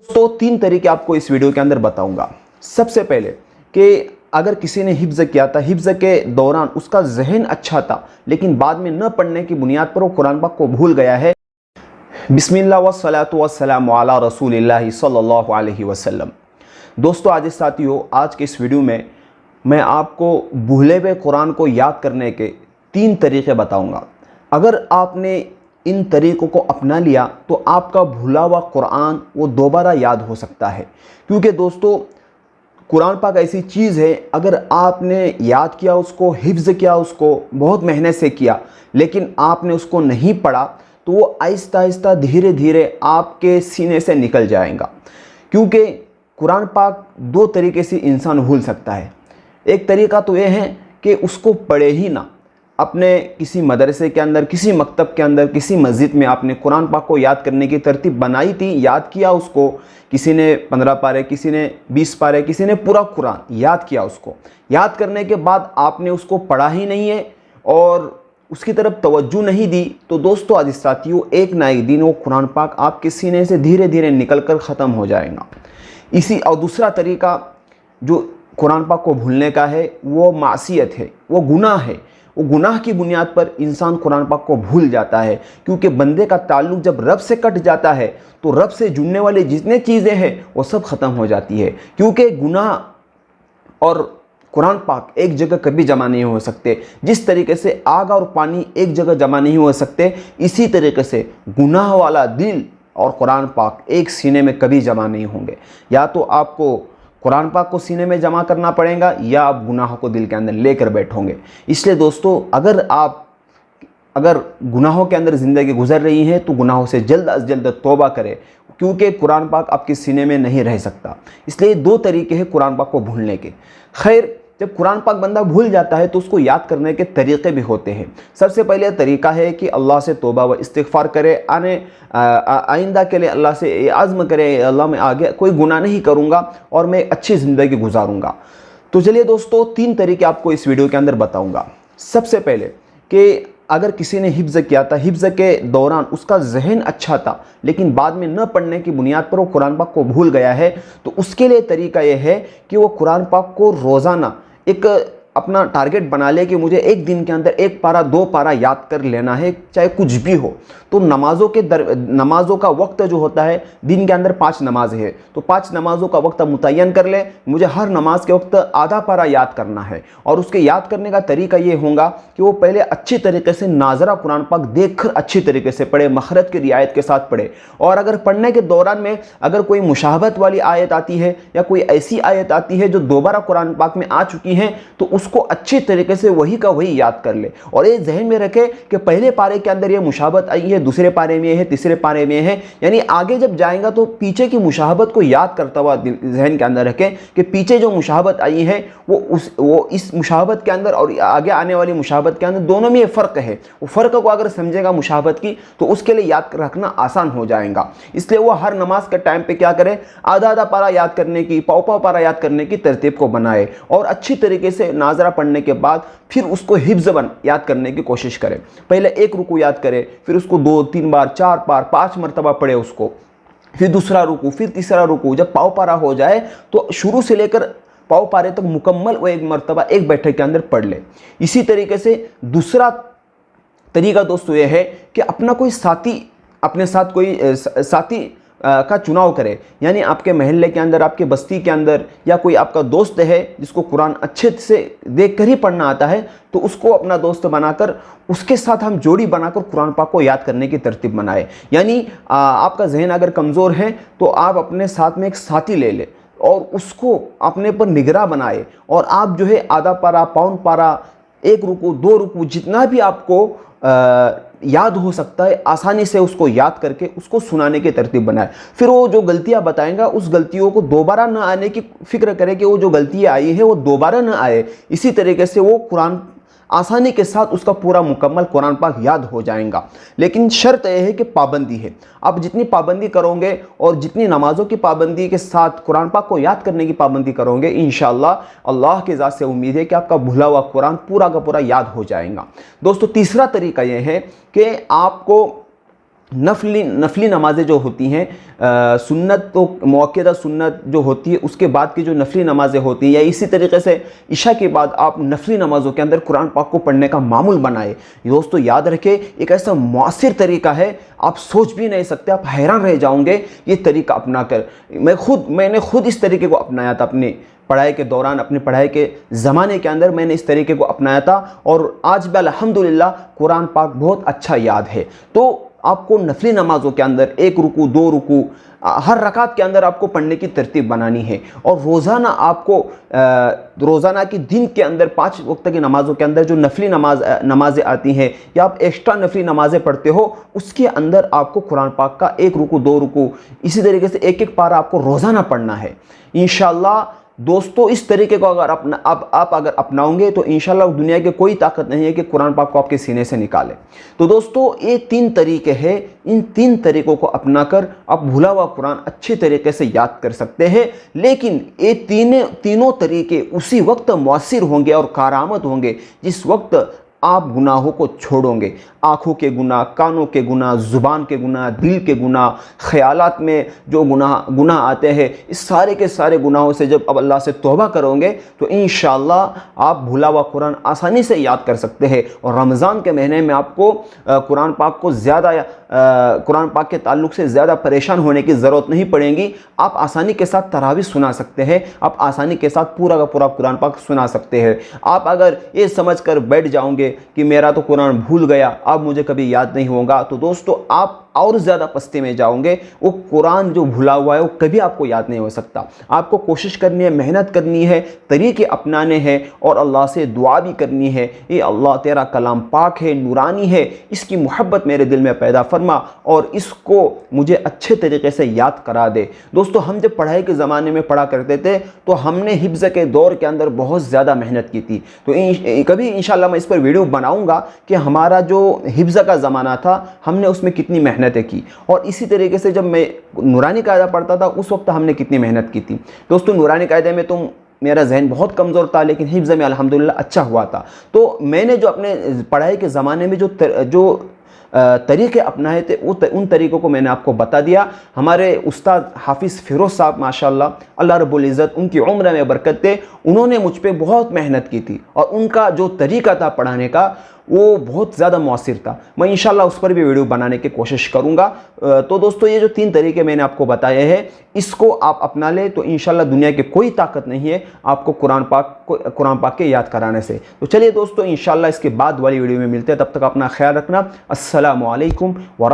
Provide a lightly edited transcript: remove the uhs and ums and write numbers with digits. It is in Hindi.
तो तीन तरीके आपको इस वीडियो के अंदर बताऊंगा। सबसे पहले कि अगर किसी ने हिफ्ज़ किया था, हिफ्ज़ के दौरान उसका जहन अच्छा था लेकिन बाद में न पढ़ने की बुनियाद पर वो कुरान पाक को भूल गया है। बिस्मिल्लाह वस्सलातु वस्सलामु अला रसूलिल्लाहि सल्लल्लाहु अलैहि वसल्लम। दोस्तों आज साथियों, आज के इस वीडियो में मैं आपको भूले हुए कुरान को याद करने के तीन तरीके बताऊंगा। अगर आपने इन तरीक़ों को अपना लिया तो आपका भूला हुआ कुरान वो दोबारा याद हो सकता है। क्योंकि दोस्तों कुरान पाक ऐसी चीज़ है, अगर आपने याद किया उसको, हिफ्ज़ किया उसको, बहुत मेहनत से किया, लेकिन आपने उसको नहीं पढ़ा तो वो आहिस्ता आहिस्ता धीरे धीरे आपके सीने से निकल जाएगा। क्योंकि कुरान पाक दो तरीके से इंसान भूल सकता है। एक तरीका तो ये है कि उसको पढ़े ही ना, अपने किसी मदरसे के अंदर, किसी मकतब के अंदर, किसी मस्जिद में आपने कुरान पाक को याद करने की तरतीब बनाई थी, याद किया उसको, किसी ने 15 पारे, किसी ने 20 पारे, किसी ने पूरा कुरान याद किया। उसको याद करने के बाद आपने उसको पढ़ा ही नहीं है और उसकी तरफ तवज्जो नहीं दी, तो दोस्तों आज साथियों एक ना एक दिन वो कुरान पाक आपके सीने से धीरे धीरे निकल कर ख़त्म हो जाएगा। इसी और दूसरा तरीका जो कुरान पाक को भूलने का है वो मासियत है, वो गुनाह है। वो गुनाह की बुनियाद पर इंसान कुरान पाक को भूल जाता है। क्योंकि बंदे का ताल्लुक़ जब रब से कट जाता है तो रब से जुड़ने वाली जितने चीज़ें हैं वो सब ख़त्म हो जाती है। क्योंकि गुनाह और कुरान पाक एक जगह कभी जमा नहीं हो सकते। जिस तरीके से आग और पानी एक जगह जमा नहीं हो सकते, इसी तरीके से गुनाह वाला दिल और कुरान पाक एक सीने में कभी जमा नहीं होंगे। या तो आपको कुरान पाक को सीने में जमा करना पड़ेगा या आप गुनाहों को दिल के अंदर लेकर बैठोगे। इसलिए दोस्तों अगर गुनाहों के अंदर ज़िंदगी गुजर रही है तो गुनाहों से जल्द अज जल्द तौबा करें, क्योंकि कुरान पाक आपके सीने में नहीं रह सकता। इसलिए दो तरीके हैं कुरान पाक को भूलने के। खैर, जब कुरान पाक बंदा भूल जाता है तो उसको याद करने के तरीक़े भी होते हैं। सबसे पहले तरीका है कि अल्लाह से तौबा व इस्तिग़फ़ार करे, आइंदा के लिए अल्लाह से आज़्म करे, अल्लाह मैं आगे कोई गुनाह नहीं करूँगा और मैं अच्छी ज़िंदगी गुजारूँगा। तो चलिए दोस्तों तीन तरीके आपको इस वीडियो के अंदर बताऊँगा। सबसे पहले कि अगर किसी ने हिफ्ज़ किया था, हिफ्ज़ के दौरान उसका जहन अच्छा था लेकिन बाद में न पढ़ने की बुनियाद पर वो कुरान पाक को भूल गया है, तो उसके लिए तरीका यह है कि वो कुरान पाक को रोज़ाना एक अपना टारगेट बना ले कि मुझे एक दिन के अंदर एक पारा दो पारा याद कर लेना है, चाहे कुछ भी हो। तो नमाज़ों का वक्त जो होता है, दिन के अंदर 5 नमाज है तो 5 नमाज़ों का वक्त मुतय्यन कर ले, मुझे हर नमाज के वक्त आधा पारा याद करना है। और उसके याद करने का तरीका ये होगा कि वो पहले अच्छी तरीके से नाजरा कुरान पाक देख कर अच्छी तरीके से पढ़े, मखरज की रियायत के साथ पढ़े। और अगर पढ़ने के दौरान में अगर कोई मुशाहबत वाली आयत आती है या कोई ऐसी आयत आती है जो दोबारा कुरान पाक में आ चुकी है, तो उसको अच्छी तरीके से वही का वही याद कर ले। और ये जहन में रखे कि पहले पारे के अंदर ये मुशाहबत आई है, दूसरे पारे में है, तीसरे पारे में है, यानी आगे जब जाएगा तो पीछे की मुशाहबत को याद करता हुआ जहन के अंदर रखे कि पीछे जो मुशाहबत आई है वो इस मुशाहबत के अंदर और आगे आने वाली मुशाहबत के अंदर दोनों में ये फ़र्क है। वो फ़र्क को अगर समझेगा मुशाहबत की तो उसके लिए याद रखना आसान हो जाएगा। इसलिए वो हर नमाज के टाइम पे क्या करे, आधा आधा पारा याद करने की, पाव पाव पारा याद करने की तरतीब को बनाए और अच्छी तरीके से नाजरा पढ़ने के बाद फिर उसको हिफ्ज़ याद करने की कोशिश करें। पहले एक रुकू याद करे, फिर उसको 2-3 बार, 4 बार, 5 मरतबा पढ़े उसको, फिर दूसरा रुकू, फिर तीसरा रुकू। जब पाव पारा हो जाए तो शुरू से लेकर पाव पारे तक मुकम्मल वो एक मरतबा एक बैठक के अंदर पढ़ ले। इसी तरीके से दूसरा तरीका दोस्तों ये है कि अपना कोई साथी, अपने साथ कोई साथी का चुनाव करे। यानी आपके महल्ले के अंदर, आपके बस्ती के अंदर या कोई आपका दोस्त है जिसको कुरान अच्छे से देख कर ही पढ़ना आता है, तो उसको अपना दोस्त बनाकर उसके साथ हम जोड़ी बनाकर कुरान पाक को याद करने की तरतीब बनाए। यानी आपका जहन अगर कमज़ोर है तो आप अपने साथ में एक साथी ले ले और उसको अपने पर निगरान बनाए और आप जो है आधा पारा, पौन पारा, एक रुकू, 2 रुकू, जितना भी आपको याद हो सकता है आसानी से उसको याद करके उसको सुनाने की तरतीब बनाए। फिर वो जो गलतियां बताएंगा उस गलतियों को दोबारा न आने की फिक्र करे कि वो जो गलतियां आई है वो दोबारा न आए। इसी तरीके से वो कुरान आसानी के साथ उसका पूरा मुकम्मल कुरान पाक याद हो जाएगा। लेकिन शर्त यह है कि पाबंदी है। आप जितनी पाबंदी करोगे और जितनी नमाज़ों की पाबंदी के साथ कुरान पाक को याद करने की पाबंदी करोगे, इंशाअल्लाह अल्लाह के ज़ात से उम्मीद है कि आपका भूला हुआ कुरान पूरा का पूरा याद हो जाएगा। दोस्तों तीसरा तरीका यह है कि आपको नफली नमाज़ें जो होती हैं, सुन्नत तो मुअक्कदा सुन्नत जो होती है उसके बाद की जो नफली नमाज़ें होती हैं, या इसी तरीके से इशा के बाद आप नफली नमाज़ों के अंदर कुरान पाक को पढ़ने का मामूल बनाए। दोस्तों याद रखें, एक ऐसा मुअस्सिर तरीका है, आप सोच भी नहीं सकते, आप हैरान रह जाओगे ये तरीका अपना कर। मैंने खुद इस तरीके को अपनाया था अपनी पढ़ाई के दौरान, अपनी पढ़ाई के ज़माने के अंदर मैंने इस तरीके को अपनाया था, और आज भी अल्हम्दुलिल्लाह कुरान पाक बहुत अच्छा याद है। तो आपको नफली नमाज़ों के अंदर 1 रुकू 2 रुकू हर रकात के अंदर आपको पढ़ने की तरतीब बनानी है, और रोज़ाना आपको रोज़ाना की दिन के अंदर 5 वक्त की नमाज़ों के अंदर जो नफली नमाज़ें आती हैं, या आप एक्स्ट्रा नफली नमाज़ें पढ़ते हो, उसके अंदर आपको कुरान पाक का 1 रुकू 2 रुकू इसी तरीके से 1-1 पारा आपको रोज़ाना पढ़ना है इंशाअल्लाह। दोस्तों इस तरीके को अगर आप अगर अपनाओगे तो इंशाल्लाह दुनिया की कोई ताकत नहीं है कि कुरान पाक को आपके सीने से निकाले। तो दोस्तों ये 3 तरीके हैं, इन 3 तरीकों को अपनाकर आप भूला हुआ कुरान अच्छे तरीके से याद कर सकते हैं। लेकिन ये तीनों तरीके उसी वक्त मुअस्सिर होंगे और कारआमद होंगे जिस वक्त आप गुनाहों को छोड़ोगे। आँखों के गुनाह, कानों के गुनाह, ज़ुबान के गुनाह, दिल के गुनाह, ख़यालात में जो गुनाह आते हैं, इस सारे के सारे गुनाहों से जब अब अल्लाह से तौबा करोगे तो इंशाअल्लाह आप भूला हुआ कुरान आसानी से याद कर सकते हैं। और रमज़ान के महीने में आपको कुरान पाक को ज़्यादा कुरान पाक के ताल्लुक़ से ज़्यादा परेशान होने की ज़रूरत नहीं पड़ेगी। आप आसानी के साथ तरावी सुना सकते हैं, आप आसानी के साथ पूरा का पूरा कुरान पाक सुना सकते हैं। आप अगर ये समझ कर बैठ जाओगे कि मेरा तो कुरान भूल गया, अब मुझे कभी याद नहीं होगा, तो दोस्तों आप और ज़्यादा पस्ती में जाओगे। वो कुरान जो भूला हुआ है वो कभी आपको याद नहीं हो सकता। आपको कोशिश करनी है, मेहनत करनी है, तरीके अपनाने हैं, और अल्लाह से दुआ भी करनी है, ये अल्लाह तेरा कलाम पाक है, नूरानी है, इसकी मोहब्बत मेरे दिल में पैदा फरमा और इसको मुझे अच्छे तरीके से याद करा दे। दोस्तों हम जब पढ़ाई के ज़माने में पढ़ा करते थे तो हमने हिफ्ज़ के दौर के अंदर बहुत ज़्यादा मेहनत की थी। तो कभी इंशाल्लाह मैं इस पर वीडियो बनाऊँगा कि हमारा जो हिफ्ज़ का ज़माना था हमने उसमें कितनी मेहनत की, और इसी तरीके से जब मैं नूरानी कायदा पढ़ता था उस वक्त हमने कितनी मेहनत की थी। दोस्तों नूरानी कायदे में तो मेरा जहन बहुत कमज़ोर था, लेकिन हिफ्ज़ में अल्हम्दुलिल्लाह अच्छा हुआ था। तो मैंने जो अपने पढ़ाई के ज़माने में जो तरीके अपनाए थे उन तरीक़ों को मैंने आपको बता दिया। हमारे उस्ताद हाफिज़ फ़िरोज़ साहब माशाअल्लाह, अल्लाह रब्बुल इज़्ज़त उनकी उम्र में बरकत दे, उन्होंने मुझ पे बहुत मेहनत की थी, और उनका जो तरीका था पढ़ाने का वो बहुत ज़्यादा मुअस्सिर था। मैं इंशाल्लाह उस पर भी वीडियो बनाने की कोशिश करूँगा। तो दोस्तों ये जो 3 तरीके मैंने आपको बताए हैं, इसको आप अपना ले तो इंशाल्लाह दुनिया की कोई ताकत नहीं है आपको कुरान पाक के याद कराने से। तो चलिए दोस्तों इंशाल्लाह इसके बाद वाली वीडियो में मिलते हैं, तब तक अपना ख्याल रखना। अस्सलामु अलैकुम व